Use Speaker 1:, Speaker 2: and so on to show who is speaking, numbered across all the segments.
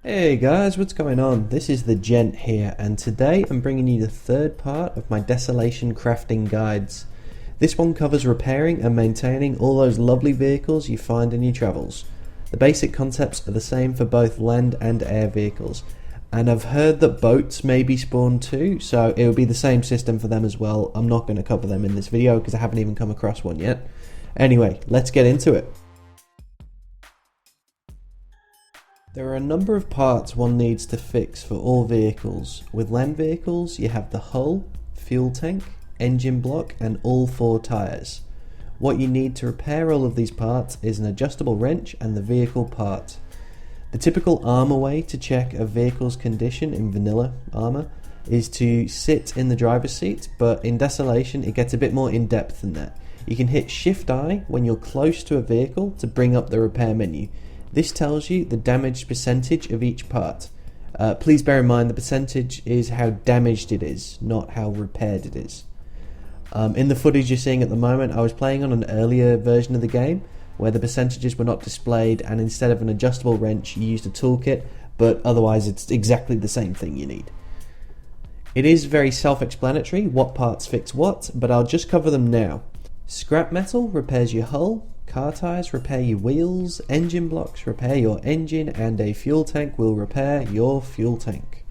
Speaker 1: Hey guys, what's going on? This is the Gent here, and today I'm bringing you the third part of my Desolation crafting guides. This one covers repairing and maintaining all those lovely vehicles you find in your travels. The basic concepts are the same for both land and air vehicles, and I've heard that boats may be spawned too, so it will be the same system for them as well. I'm not going to cover them in this video because I haven't even come across one yet. Anyway, let's get into it. There are a number of parts one needs to fix for all vehicles. With land vehicles, you have the hull, fuel tank, engine block, and all four tyres. What you need to repair all of these parts is an adjustable wrench and the vehicle part. The typical Arma way to check a vehicle's condition in vanilla Arma is to sit in the driver's seat, but in Desolation it gets a bit more in depth than that. You can hit Shift I when you're close to a vehicle to bring up the repair menu. This tells you the damaged percentage of each part. Please bear in mind the percentage is how damaged it is, not how repaired it is. In the footage you're seeing at the moment, I was playing on an earlier version of the game where the percentages were not displayed, and instead of an adjustable wrench you used a toolkit, but otherwise it's exactly the same thing you need. It is very self-explanatory what parts fix what, but I'll just cover them now. Scrap metal repairs your hull, car tyres repair your wheels, engine blocks repair your engine, and a fuel tank will repair your fuel tank.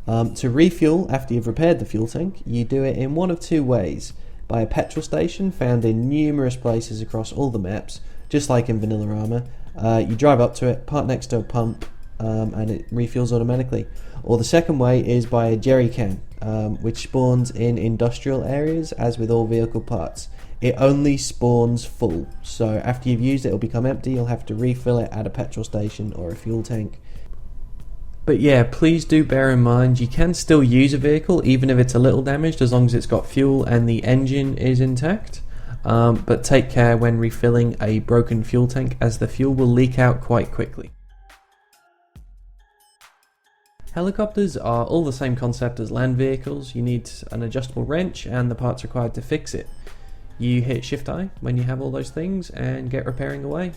Speaker 1: To refuel after you've repaired the fuel tank, you do it in one of two ways. By a petrol station found in numerous places across all the maps, just like in vanilla Arma. You drive up to it, park next to a pump, and it refuels automatically. Or the second way is by a jerry can, which spawns in industrial areas as with all vehicle parts. It only spawns full, so after you've used it it'll become empty. You'll have to refill it at a petrol station or a fuel tank. But yeah, please do bear in mind you can still use a vehicle even if it's a little damaged, as long as it's got fuel and the engine is intact. But take care when refilling a broken fuel tank, as the fuel will leak out quite quickly. Helicopters are all the same concept as land vehicles. You need an adjustable wrench and the parts required to fix it. You hit Shift I when you have all those things and get repairing away.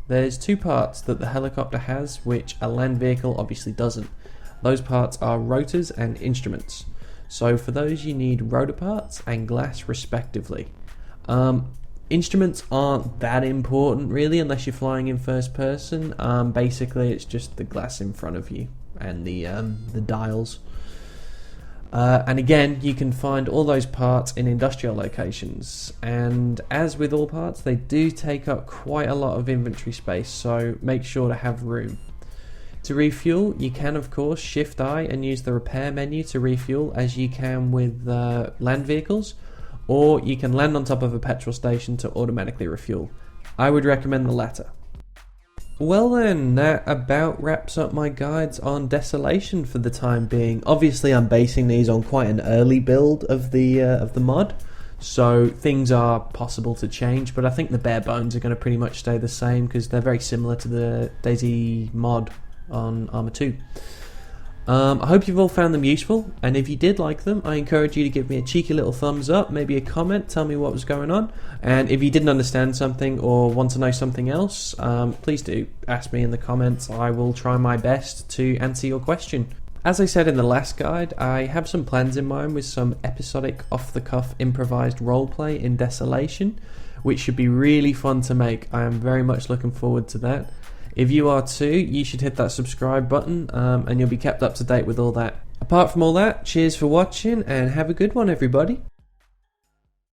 Speaker 1: There's two parts that the helicopter has which a land vehicle obviously doesn't. Those parts are rotors and instruments. So for those you need rotor parts and glass respectively. Instruments aren't that important really unless you're flying in first person. Basically it's just the glass in front of you and the dials. And again, you can find all those parts in industrial locations, and as with all parts, they do take up quite a lot of inventory space, so make sure to have room. To refuel, you can of course Shift I and use the repair menu to refuel, as you can with land vehicles, or you can land on top of a petrol station to automatically refuel. I would recommend the latter. Well then, that about wraps up my guides on Desolation for the time being. Obviously I'm basing these on quite an early build of the mod, so things are possible to change, but I think the bare bones are going to pretty much stay the same because they're very similar to the DayZ mod on Arma 2. I hope you've all found them useful, and if you did like them, I encourage you to give me a cheeky little thumbs up, maybe a comment, tell me what was going on, and if you didn't understand something or want to know something else, please do ask me in the comments. I will try my best to answer your question. As I said in the last guide, I have some plans in mind with some episodic off-the-cuff improvised roleplay in Desolation, which should be really fun to make. I am very much looking forward to that. If you are too, you should hit that subscribe button and you'll be kept up to date with all that. Apart from all that, cheers for watching and have a good one everybody.